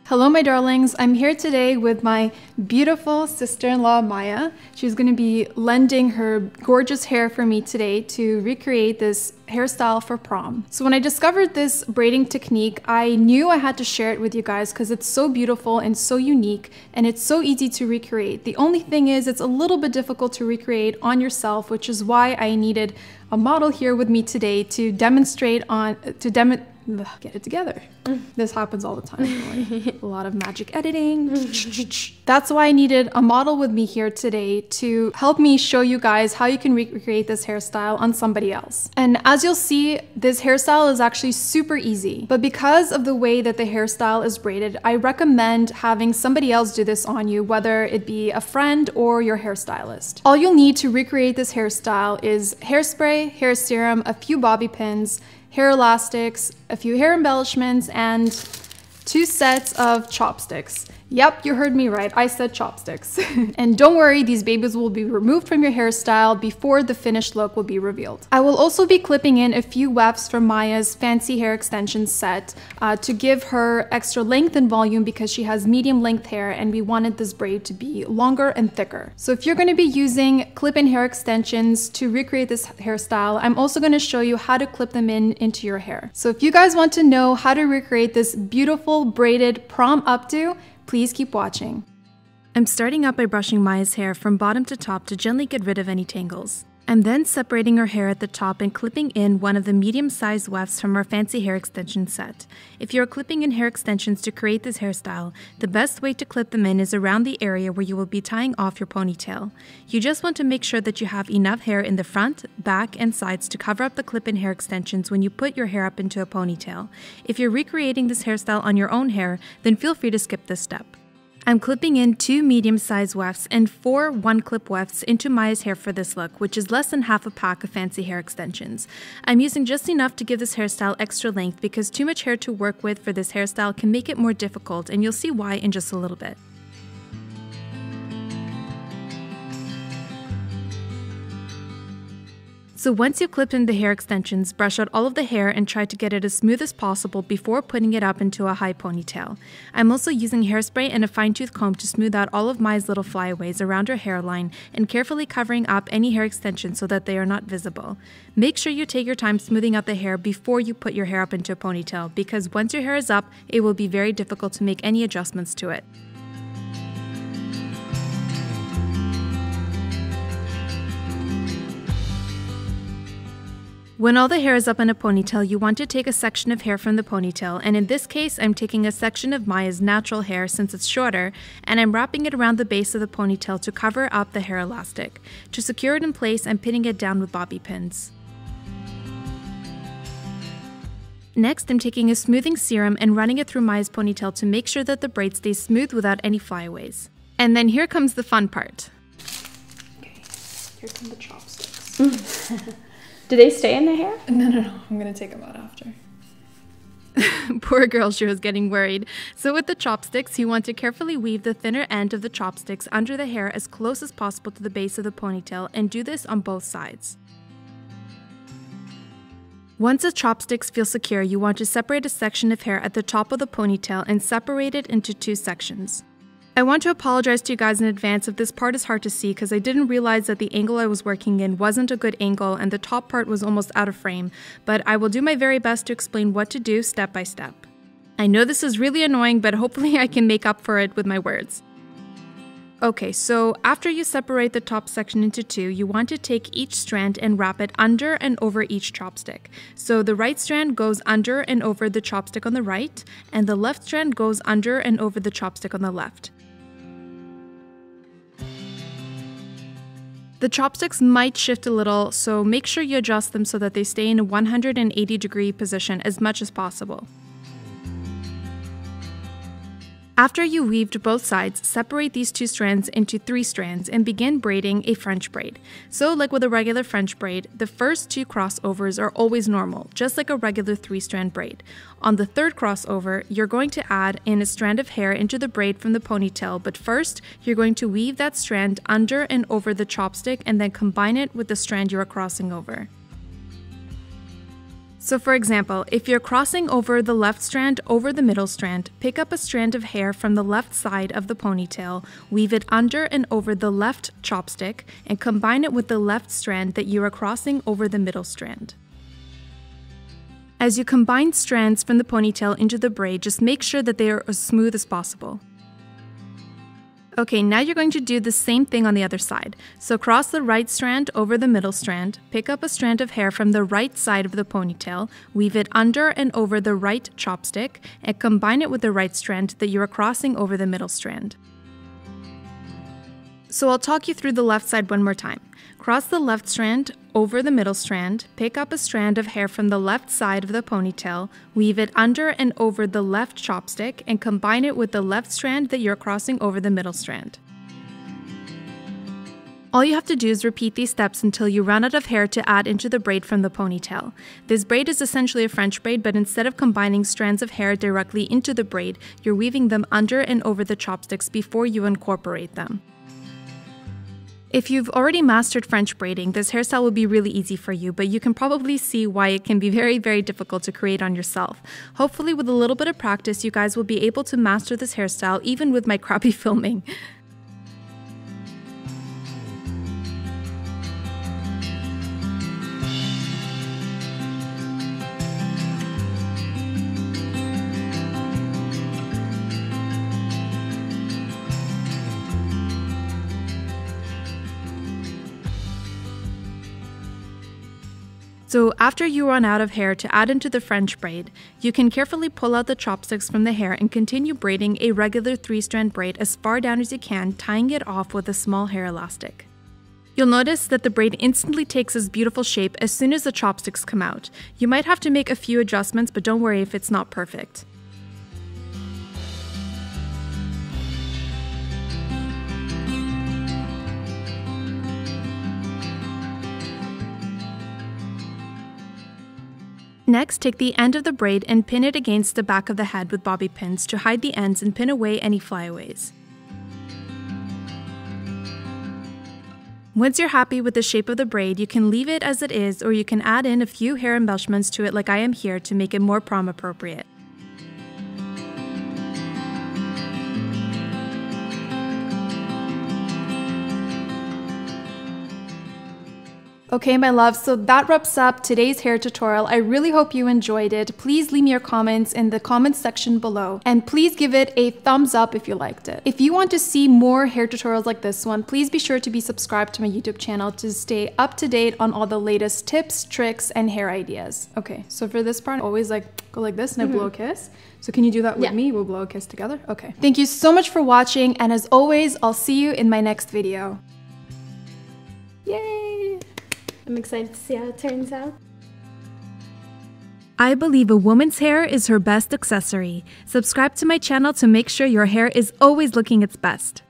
Hello my darlings, I'm here today with my beautiful sister-in-law Maya. She's going to be lending her gorgeous hair for me today to recreate this hairstyle for prom. So when I discovered this braiding technique, I knew I had to share it with you guys because it's so beautiful and so unique and it's so easy to recreate. The only thing is it's a little bit difficult to recreate on yourself, which is why I needed a model here with me today to demonstrate get it together. This happens all the time. A lot of magic editing. That's why I needed a model with me here today to help me show you guys how you can recreate this hairstyle on somebody else. And as you'll see, this hairstyle is actually super easy. But because of the way that the hairstyle is braided, I recommend having somebody else do this on you, whether it be a friend or your hairstylist. All you'll need to recreate this hairstyle is hairspray, hair serum, a few bobby pins, hair elastics, a few hair embellishments, and 2 sets of chopsticks. Yep, you heard me right, I said chopsticks. And don't worry, these babies will be removed from your hairstyle before the finished look will be revealed. I will also be clipping in a few wefts from Maya's fancy hair extension set to give her extra length and volume because she has medium length hair and we wanted this braid to be longer and thicker. So if you're going to be using clip-in hair extensions to recreate this hairstyle, I'm also going to show you how to clip them into your hair. So if you guys want to know how to recreate this beautiful braided prom updo, please keep watching. I'm starting out by brushing Maya's hair from bottom to top to gently get rid of any tangles. I'm then separating her hair at the top and clipping in one of the medium-sized wefts from our fancy hair extension set. If you're clipping in hair extensions to create this hairstyle, the best way to clip them in is around the area where you will be tying off your ponytail. You just want to make sure that you have enough hair in the front, back, and sides to cover up the clip-in hair extensions when you put your hair up into a ponytail. If you're recreating this hairstyle on your own hair, then feel free to skip this step. I'm clipping in 2 medium-sized wefts and 4 one-clip wefts into Maya's hair for this look, which is less than half a pack of fancy hair extensions. I'm using just enough to give this hairstyle extra length because too much hair to work with for this hairstyle can make it more difficult, and you'll see why in just a little bit. So once you've clipped in the hair extensions, brush out all of the hair and try to get it as smooth as possible before putting it up into a high ponytail. I'm also using hairspray and a fine-tooth comb to smooth out all of Maya's little flyaways around her hairline and carefully covering up any hair extensions so that they are not visible. Make sure you take your time smoothing out the hair before you put your hair up into a ponytail because once your hair is up, it will be very difficult to make any adjustments to it. When all the hair is up in a ponytail, you want to take a section of hair from the ponytail, and in this case, I'm taking a section of Maya's natural hair since it's shorter, and I'm wrapping it around the base of the ponytail to cover up the hair elastic. To secure it in place, I'm pinning it down with bobby pins. Next, I'm taking a smoothing serum and running it through Maya's ponytail to make sure that the braid stays smooth without any flyaways. And then here comes the fun part. Okay, here come the chopsticks. Do they stay in the hair? No. I'm gonna take them out after. Poor girl, she was getting worried. So with the chopsticks, you want to carefully weave the thinner end of the chopsticks under the hair as close as possible to the base of the ponytail, and do this on both sides. Once the chopsticks feel secure, you want to separate a section of hair at the top of the ponytail and separate it into 2 sections. I want to apologize to you guys in advance if this part is hard to see because I didn't realize that the angle I was working in wasn't a good angle and the top part was almost out of frame, but I will do my very best to explain what to do step by step. I know this is really annoying, but hopefully I can make up for it with my words. Okay, so after you separate the top section into 2, you want to take each strand and wrap it under and over each chopstick. So the right strand goes under and over the chopstick on the right, and the left strand goes under and over the chopstick on the left. The chopsticks might shift a little, so make sure you adjust them so that they stay in a 180-degree position as much as possible. After you weaved both sides, separate these 2 strands into 3 strands and begin braiding a French braid. So like with a regular French braid, the first 2 crossovers are always normal, just like a regular 3-strand braid. On the 3rd crossover, you're going to add in a strand of hair into the braid from the ponytail, but first, you're going to weave that strand under and over the chopstick and then combine it with the strand you are crossing over. So for example, if you're crossing over the left strand over the middle strand, pick up a strand of hair from the left side of the ponytail, weave it under and over the left chopstick, and combine it with the left strand that you are crossing over the middle strand. As you combine strands from the ponytail into the braid, just make sure that they are as smooth as possible. Okay, now you're going to do the same thing on the other side. So cross the right strand over the middle strand, pick up a strand of hair from the right side of the ponytail, weave it under and over the right chopstick, and combine it with the right strand that you are crossing over the middle strand. So I'll talk you through the left side one more time. Cross the left strand over the middle strand, pick up a strand of hair from the left side of the ponytail, weave it under and over the left chopstick, and combine it with the left strand that you're crossing over the middle strand. All you have to do is repeat these steps until you run out of hair to add into the braid from the ponytail. This braid is essentially a French braid, but instead of combining strands of hair directly into the braid, you're weaving them under and over the chopsticks before you incorporate them. If you've already mastered French braiding, this hairstyle will be really easy for you, but you can probably see why it can be very, very difficult to create on yourself. Hopefully with a little bit of practice, you guys will be able to master this hairstyle even with my crappy filming. So after you run out of hair to add into the French braid, you can carefully pull out the chopsticks from the hair and continue braiding a regular 3-strand braid as far down as you can, tying it off with a small hair elastic. You'll notice that the braid instantly takes this beautiful shape as soon as the chopsticks come out. You might have to make a few adjustments, but don't worry if it's not perfect. Next, take the end of the braid and pin it against the back of the head with bobby pins to hide the ends and pin away any flyaways. Once you're happy with the shape of the braid, you can leave it as it is, or you can add in a few hair embellishments to it like I am here to make it more prom appropriate. Okay, my loves, so that wraps up today's hair tutorial. I really hope you enjoyed it. Please leave me your comments in the comments section below, and please give it a thumbs up if you liked it. If you want to see more hair tutorials like this one, please be sure to be subscribed to my YouTube channel to stay up to date on all the latest tips, tricks, and hair ideas. Okay, so for this part, I always go like this and I blow a kiss. So can you do that with me? We'll blow a kiss together. Okay. Thank you so much for watching, and as always, I'll see you in my next video. Yay! I'm excited to see how it turns out. I believe a woman's hair is her best accessory. Subscribe to my channel to make sure your hair is always looking its best.